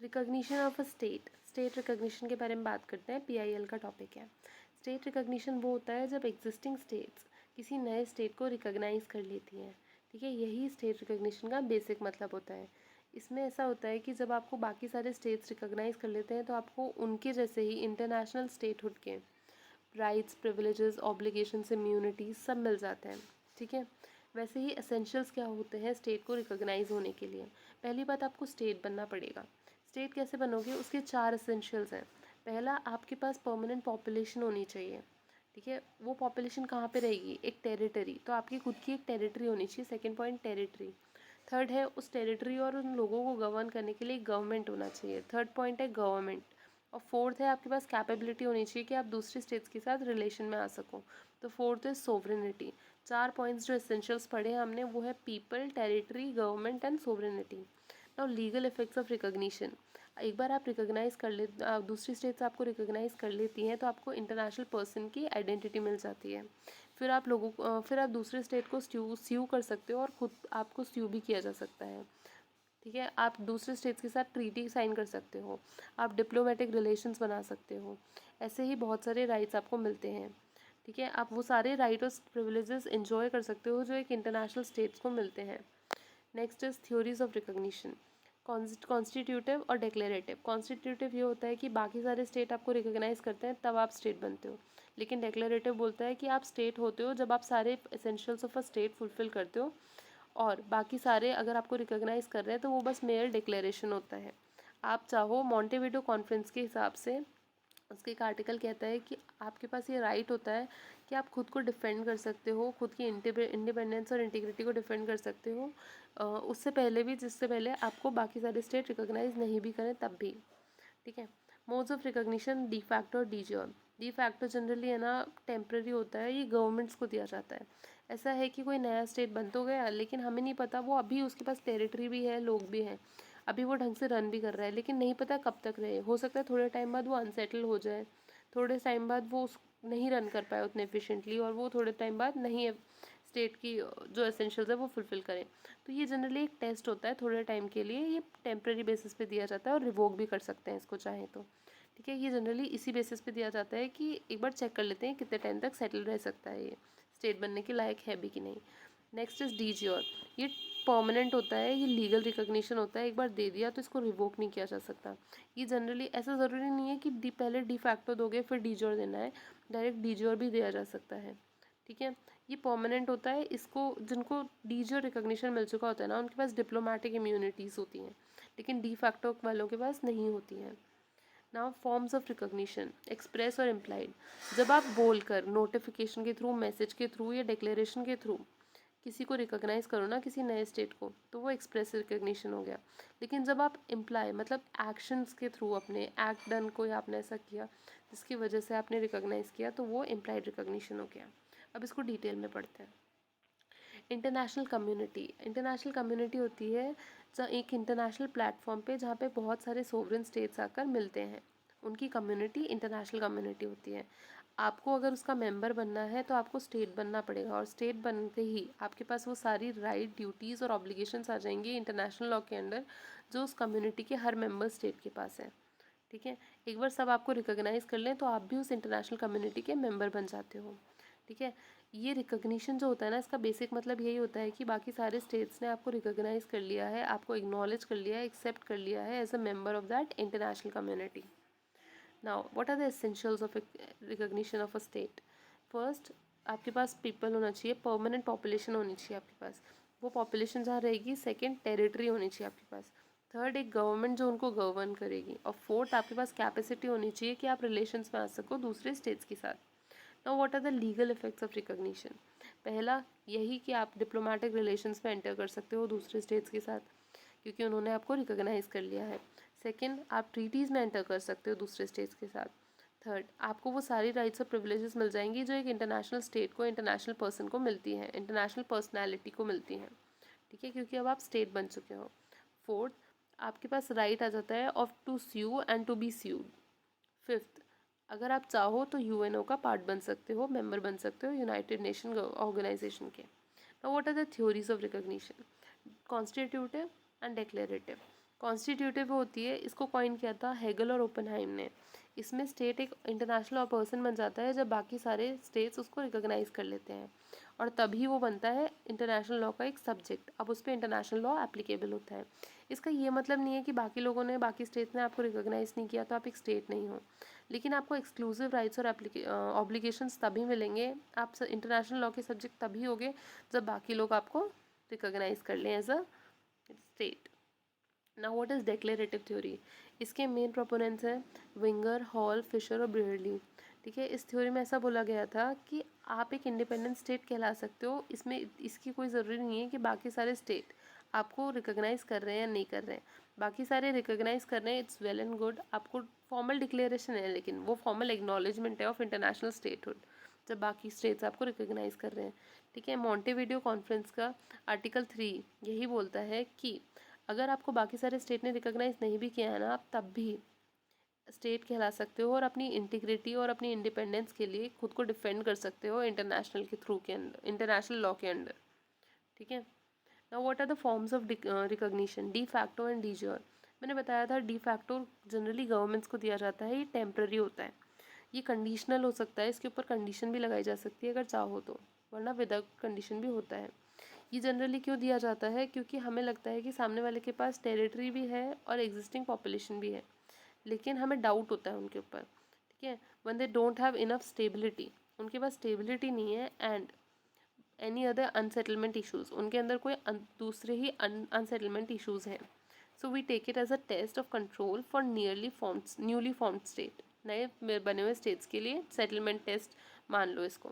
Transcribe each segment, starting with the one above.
Recognition of a state, state recognition के बारे में बात करते हैं, PIL का टॉपिक है। स्टेट रिकॉग्निशन वो होता है जब एग्जिस्टिंग स्टेट्स किसी नए स्टेट को रिकॉग्नाइज कर लेती हैं। ठीक है, यही स्टेट रिकॉग्निशन का बेसिक मतलब होता है। इसमें ऐसा होता है कि जब आपको बाकी सारे स्टेट्स रिकॉग्नाइज कर लेते हैं तो आपको उनके जैसे ही इंटरनेशनल स्टेटहुड के राइट्स, प्रिविलेजेस, ऑब्लिगेशंस, इम्यूनिटीज सब मिल जाते हैं। ठीक है, वैसे ही एसेंशियल्स क्या होते हैं स्टेट को रिकॉग्नाइज होने के लिए। पहली बात, आपको स्टेट बनना पड़ेगा। स्टेट कैसे बनोगे, उसके 4 एसेंशियल्स हैं। पहला, आपके पास परमानेंट पॉपुलेशन होनी चाहिए। ठीक है, वो पॉपुलेशन कहाँ पे रहेगी, एक टेरिटरी, तो आपकी खुद की एक टेरिटरी होनी चाहिए। Second point, territory. थर्ड है, उस टेरिटरी और उन लोगों को गवर्न करने के लिए गवर्नमेंट होना चाहिए। थर्ड पॉइंट है गवर्नमेंट। और फोर्थ है, आपके पास कैपेबिलिटी होनी चाहिए कि आप दूसरी स्टेट्स के साथ रिलेशन में आ सको। तो फोर्थ है सोवरेनिटी। 4 पॉइंट्स जो एसेंशियल्स पढ़े हैं हमने, वो है people, territory, government and sovereignty. Now legal effects of recognition. एक बार आप रिकॉग्नाइज कर ले, दूसरी स्टेट्स आपको रिकॉग्नाइज कर लेती हैं तो आपको इंटरनेशनल पर्सन की आइडेंटिटी मिल जाती है। फिर आप दूसरे स्टेट को स्यू कर सकते हो और खुद आपको स्यू भी किया जा सकता है। ठीक है, आप दूसरे स्टेट्स के साथ ट्रीटी साइन कर सकते हो, आप डिप्लोमेटिक रिलेशंस बना सकते हो। ऐसे ही बहुत सारे राइट्स आपको मिलते हैं। ठीक है, आप वो सारे राइट और प्रिविलेजेस एंजॉय कर सकते हो जो एक इंटरनेशनल स्टेट्स को मिलते हैं। Next is theories of recognition. Constitutive और डिक्लेरेटिव। कॉन्स्टिट्यूटिव ये होता है कि बाकी सारे स्टेट आपको रिकॉग्नाइज करते हैं तब आप स्टेट बनते हो, लेकिन डिक्लेरेटिव बोलता है कि आप स्टेट होते हो जब आप सारे essentials of a state fulfil करते हो, और बाकी सारे अगर आपको रिकॉग्नाइज कर रहे हैं तो वो बस मेयर डिक्लेरेशन होता है। आप चाहो मॉन्टेविडो कॉन्फ्रेंस के हिसाब से, उसके एक आर्टिकल कहता है कि आपके पास ये राइट होता है कि आप खुद को डिफेंड कर सकते हो, खुद की इंडिपेंडेंस और इंटीग्रिटी को डिफेंड कर सकते हो, उससे पहले भी, जिससे पहले आपको बाकी सारे स्टेट रिकॉग्नाइज नहीं भी करें तब भी। ठीक है, modes of recognition, de facto और de jure. De facto generally है ना टेम्प्रेरी होता है, ये गवर्नमेंट्स को दिया जाता है। ऐसा है कि कोई नया स्टेट बन तो गया लेकिन हमें नहीं पता, वो अभी उसके पास टेरिटरी भी है, लोग भी हैं, अभी वो ढंग से रन भी कर रहा है, लेकिन नहीं पता कब तक रहे। हो सकता है थोड़े टाइम बाद वो अनसेटल हो जाए, थोड़े टाइम बाद वो नहीं रन कर पाए उतने एफिशिएंटली, और वो थोड़े टाइम बाद नहीं स्टेट की जो एसेंशियल्स है वो फुलफिल करें। तो ये जनरली एक टेस्ट होता है थोड़े टाइम के लिए, ये टेम्प्रेरी बेसिस पे दिया जाता है और रिवोक भी कर सकते हैं इसको चाहें तो। ठीक है, ये जनरली इसी बेसिस पे दिया जाता है कि एक बार चेक कर लेते हैं कितने टाइम तक सेटल रह सकता है, ये स्टेट बनने के लायक है भी कि नहीं। Next is D jure. ये परमानेंट होता है, ये लीगल रिकॉग्निशन होता है, एक बार दे दिया तो इसको रिवोक नहीं किया जा सकता। ये जनरली ऐसा ज़रूरी नहीं है कि पहले डी फैक्टो दोगे फिर डी ज्योर देना है, डायरेक्ट डी ज्योर भी दिया जा सकता है। ठीक है, ये परमानेंट होता है, इसको जिनको डी ज्योर रिकॉग्निशन मिल चुका होता है ना, उनके पास डिप्लोमेटिक इम्यूनिटीज़ होती हैं, लेकिन डी फैक्टो वालों के पास नहीं होती हैं। Now forms of recognition, express और इम्प्लाइड। जब आप बोलकर, नोटिफिकेशन के थ्रू, मैसेज के थ्रू या डिक्लेरेशन के थ्रू किसी को रिकॉग्नाइज करो ना, किसी नए स्टेट को, तो वो एक्सप्रेस रिकॉग्निशन हो गया। लेकिन जब आप इम्प्लाई मतलब एक्शंस के थ्रू, अपने एक्ट डन कोई आपने ऐसा किया जिसकी वजह से आपने रिकॉग्नाइज किया, तो वो इम्प्लाइड रिकॉग्निशन हो गया। अब इसको डिटेल में पढ़ते हैं। International community. इंटरनेशनल कम्युनिटी होती है एक इंटरनेशनल प्लेटफॉर्म पे जहाँ पे बहुत सारे सोवरेन स्टेट्स आकर मिलते हैं, उनकी कम्युनिटी इंटरनेशनल कम्युनिटी होती है। आपको अगर उसका मेंबर बनना है तो आपको स्टेट बनना पड़ेगा, और स्टेट बनते ही आपके पास वो सारी राइट, ड्यूटीज़ और ऑब्लिगेशंस आ जाएंगी इंटरनेशनल लॉ के अंडर, जो उस कम्युनिटी के हर मेंबर स्टेट के पास है। ठीक है, एक बार सब आपको रिकॉग्नाइज कर लें तो आप भी उस इंटरनेशनल कम्युनिटी के मेंबर बन जाते हो। ठीक है, ये रिकॉग्निशन जो होता है ना, इसका बेसिक मतलब यही होता है कि बाकी सारे स्टेट्स ने आपको रिकॉग्नाइज कर लिया है, आपको एक्नॉलेज कर लिया है, एक्सेप्ट कर लिया है as a member of that international community. Now what are the essentials of recognition of a state. First, आपके पास पीपल होना चाहिए, परमानेंट पॉपुलेशन होनी चाहिए आपके पास, वो पॉपुलेशन जहाँ रहेगी। सेकेंड, टेरिटरी होनी चाहिए आपके पास। थर्ड, एक गवर्नमेंट जो उनको गवर्न करेगी। और फोर्थ, आपके पास कैपेसिटी होनी चाहिए कि आप रिलेशंस में आ सको दूसरे स्टेट्स के साथ। Now what are the legal effects of recognition. पहला, यही कि आप डिप्लोमेटिक रिलेशंस में एंटर कर सकते हो दूसरे स्टेट्स के साथ, क्योंकि उन्होंने आपको रिकॉग्नाइज कर लिया है। सेकंड, आप ट्रीटीज़ में एंटर कर सकते हो दूसरे स्टेट्स के साथ। थर्ड, आपको वो सारी राइट्स और प्रिविलेजेस मिल जाएंगी जो एक इंटरनेशनल स्टेट को, इंटरनेशनल पर्सन को मिलती हैं, इंटरनेशनल पर्सनैलिटी को मिलती हैं। ठीक है, क्योंकि अब आप स्टेट बन चुके हो। फोर्थ, आपके पास राइट आ जाता है of to sue and to be sued. Fifth, अगर आप चाहो तो यूएनओ का पार्ट बन सकते हो, मेंबर बन सकते हो यूनाइटेड नेशन ऑर्गेनाइजेशन के। Now what are the theories of recognition. Constitutive and declarative. Constitutive होती है, इसको कॉइन किया था हेगल और ओपेनहाइम ने। इसमें स्टेट एक इंटरनेशनल पर्सन बन जाता है जब बाकी सारे स्टेट्स उसको रिकॉग्नाइज कर लेते हैं, और तभी वो बनता है इंटरनेशनल लॉ का एक सब्जेक्ट। अब उस पर इंटरनेशनल लॉ एप्लीकेबल होता है। इसका ये मतलब नहीं है कि बाकी लोगों ने, बाकी स्टेट ने आपको रिकॉग्नाइज नहीं किया तो आप एक स्टेट नहीं हो, लेकिन आपको एक्सक्लूसिव राइट्स और ऑब्लिगेशंस तभी मिलेंगे, आप इंटरनेशनल लॉ के सब्जेक्ट तभी होगे जब बाकी लोग आपको रिकॉग्नाइज कर लें as a state. Now what is declarative theory? इसके मेन प्रोपोनेंट्स हैं विंगर, हॉल, फिशर और ब्रियरली। ठीक है, इस थ्योरी में ऐसा बोला गया था कि आप एक इंडिपेंडेंट स्टेट कहला सकते हो, इसमें इसकी कोई ज़रूरी नहीं है कि बाकी सारे स्टेट आपको रिकॉग्नाइज कर रहे हैं या नहीं कर रहे हैं। बाकी सारे रिकॉग्नाइज कर रहे हैं, इट्स वेल एंड गुड, आपको फॉर्मल डिक्लेरेशन है, लेकिन वो फॉर्मल एक्नॉलेजमेंट है ऑफ इंटरनेशनल स्टेटहुड जब बाकी स्टेट्स आपको रिकॉग्नाइज कर रहे हैं। ठीक है, मॉन्टेविडियो कॉन्फ्रेंस का आर्टिकल 3 यही बोलता है कि अगर आपको बाकी सारे स्टेट ने रिकॉग्नाइज नहीं भी किया है ना, आप तब भी स्टेट कहला सकते हो और अपनी इंटीग्रिटी और अपनी इंडिपेंडेंस के लिए खुद को डिफेंड कर सकते हो इंटरनेशनल के थ्रू के अंदर, इंटरनेशनल लॉ के अंडर। ठीक है, now what are the forms of recognition? De facto and de jure. मैंने बताया था डी फैक्टो जनरली गवर्नमेंट्स को दिया जाता है, ये टेम्पररी होता है, ये कंडीशनल हो सकता है, इसके ऊपर कंडीशन भी लगाई जा सकती है अगर चाहो तो, वरना विदाउट कंडीशन भी होता है। ये जनरली क्यों दिया जाता है? क्योंकि हमें लगता है कि सामने वाले के पास टेरिटरी भी है और एग्जिस्टिंग पॉपुलेशन भी है, लेकिन हमें डाउट होता है उनके ऊपर। ठीक है, one they don't have enough stability, उनके पास स्टेबिलिटी नहीं है, and any other unsettlement issues, उनके अंदर कोई दूसरे ही अनसेटलमेंट इशूज़ हैं। So we take it as a test of control for newly formed state, नए बने हुए स्टेट्स के लिए सेटलमेंट टेस्ट मान लो इसको।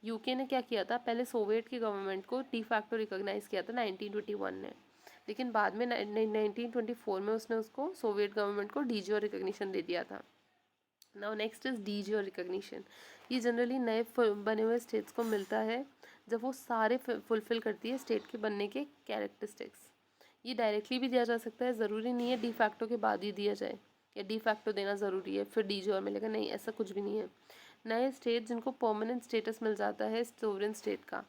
यूके ने क्या किया था, पहले सोवियत की गवर्नमेंट को डी फैक्टो रिकॉग्नाइज किया था 1921 ने, लेकिन बाद में 1924 में उसने उसको सोवियत गवर्नमेंट को डी ज्योर रिकॉग्निशन दे दिया था। Now next is D jure recognition. ये जनरली नए बने हुए स्टेट्स को मिलता है जब वो सारे फुलफिल करती है स्टेट के बनने के कैरेक्टरिस्टिक्स। ये डायरेक्टली भी दिया जा सकता है, ज़रूरी नहीं है डी फैक्टो के बाद ही दिया जाए, या डी फैक्टो देना ज़रूरी है फिर डी ज्योर मिलेगा, नहीं, ऐसा कुछ भी नहीं है। नए स्टेट जिनको परमानेंट स्टेटस मिल जाता है सोवरेन स्टेट का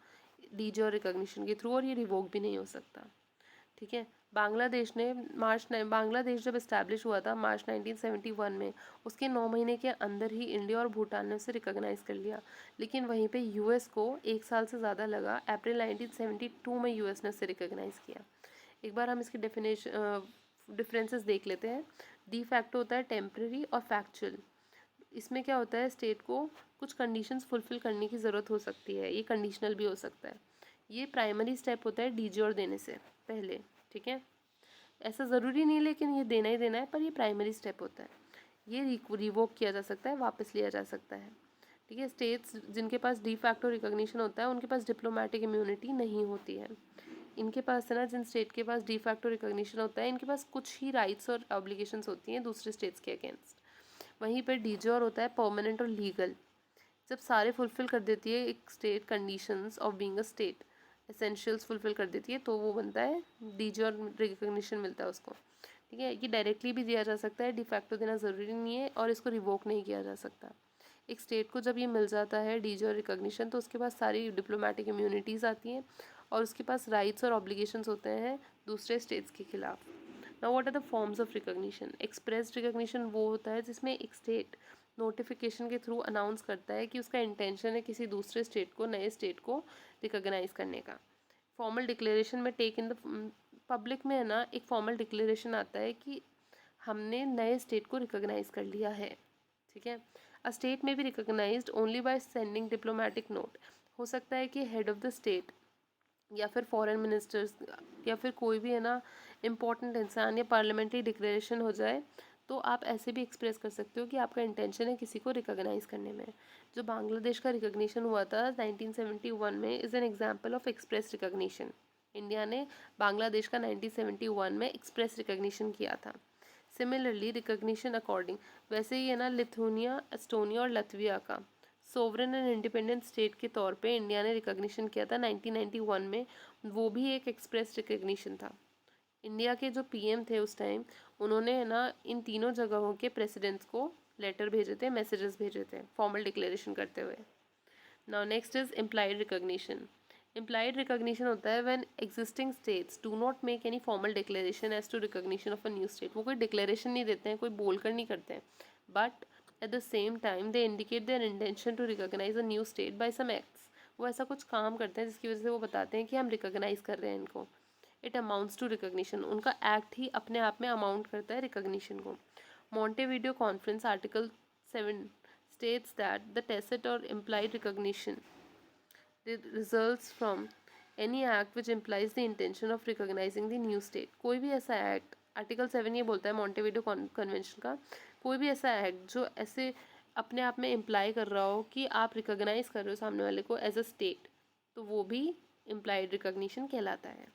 डी ज्योर रिकॉग्निशन के थ्रू, और ये रिवोक भी नहीं हो सकता। ठीक है, बांग्लादेश जब इस्टेब्लिश हुआ था मार्च 1971 में, उसके 9 महीने के अंदर ही इंडिया और भूटान ने उसे रिकॉग्नाइज़ कर लिया, लेकिन वहीं पे यूएस को 1 साल से ज़्यादा लगा। अप्रैल 1972 में यूएस ने उसे रिकॉग्नाइज़ किया। एक बार हम इसकी डिफरेंसेस देख लेते हैं। डी फैक्टो होता है टेम्पररी और फैक्चुअल। इसमें क्या होता है, स्टेट को कुछ कंडीशंस फुलफिल करने की ज़रूरत हो सकती है, ये कंडीशनल भी हो सकता है। ये प्राइमरी स्टेप होता है डी ज्योर देने से पहले। ठीक है, ऐसा ज़रूरी नहीं लेकिन ये देना ही देना है, पर ये प्राइमरी स्टेप होता है, ये रिवोक किया जा सकता है, वापस लिया जा सकता है। ठीक है, स्टेट्स जिनके पास डी फैक्टो रिकॉग्निशन होता है उनके पास डिप्लोमेटिक इम्यूनिटी नहीं होती है। इनके पास है ना, जिन स्टेट के पास डी फैक्टो रिकॉग्निशन होता है, इनके पास कुछ ही राइट्स और ऑब्लिगेशंस होती हैं दूसरे स्टेट्स के अगेंस्ट। वहीं पर डी ज्योर होता है परमानेंट और लीगल। जब सारे फुलफिल कर देती है एक state conditions of being a state, essentials fulfil कर देती है, तो वो बनता है डी ज्योर रिकॉग्निशन मिलता है उसको। ठीक है, ये डायरेक्टली भी दिया जा सकता है, डिफैक्टो देना ज़रूरी नहीं है, और इसको रिवोक नहीं किया जा सकता। एक स्टेट को जब ये मिल जाता है डी ज्योर रिकॉग्निशन, तो उसके पास सारी डिप्लोमेटिक इम्यूनिटीज़ आती हैं और उसके पास राइट्स और ऑब्लिगेशंस होते हैं दूसरे स्टेट्स के खिलाफ। Now what are the forms of recognition? Express recognition वो होता है जिसमें एक स्टेट नोटिफिकेशन के थ्रू अनाउंस करता है कि उसका इंटेंशन है किसी दूसरे स्टेट को, नए स्टेट को रिकॉग्नाइज करने का। फॉर्मल डिक्लेरेशन में टेक इन द पब्लिक में है ना, एक फॉर्मल डिक्लेरेशन आता है कि हमने नए स्टेट को रिकॉग्नाइज कर लिया है। ठीक है, a state may be recognized only by sending diplomatic note. हो सकता है कि हेड ऑफ द स्टेट या फिर फॉरेन मिनिस्टर्स या फिर कोई भी है ना इम्पोर्टेंट इंसान या पार्लियामेंट्री डिक्लेरेशन हो जाए, तो आप ऐसे भी एक्सप्रेस कर सकते हो कि आपका इंटेंशन है किसी को रिकॉग्नाइज करने में। जो बांग्लादेश का रिकॉग्निशन हुआ था 1971 में is an example of express recognition. India ने बांग्लादेश का 1971 में एक्सप्रेस रिकॉग्निशन किया था। सिमिलरली रिकॉग्निशन अकॉर्डिंग, वैसे ही है ना लिथुनिया, एस्टोनिया और लतविया का सोवरेन एंड इंडिपेंडेंट स्टेट के तौर पे इंडिया ने रिकॉग्निशन किया था 1991 में, वो भी एक एक्सप्रेस रिकॉग्निशन था। इंडिया के जो पीएम थे उस टाइम, उन्होंने है ना इन तीनों जगहों के प्रेसिडेंट्स को लेटर भेजे थे, मैसेजेस भेजे थे फॉर्मल डिक्लेरेशन करते हुए। Now next is implied recognition. Implied recognition होता है when existing states do not make any formal declaration as to recognition of a new state. वो कोई डिक्लेरेशन नहीं देते हैं, कोई बोलकर नहीं करते हैं, but at the same time they indicate their intention to recognize a new state by some acts. वो ऐसा कुछ काम करते हैं जिसकी वजह से वो बताते हैं कि हम रिकॉग्नाइज कर रहे हैं इनको। It amounts to recognition. उनका एक्ट ही अपने आप में अमाउंट करता है रिकॉग्निशन को। Montevideo Conference Article 7 states that the tacit or implied recognition results from any act which implies the intention of recognizing the new state। कोई भी ऐसा एक्ट, आर्टिकल 7 ये बोलता है मॉन्टेविडियो कन्वेंशन का, कोई भी ऐसा एक्ट जो ऐसे अपने आप में इम्प्लाई कर रहा हो कि आप रिकॉग्नाइज कर रहे हो सामने वाले को एज अ स्टेट, तो वो भी इम्प्लाइड रिकॉग्निशन कहलाता है।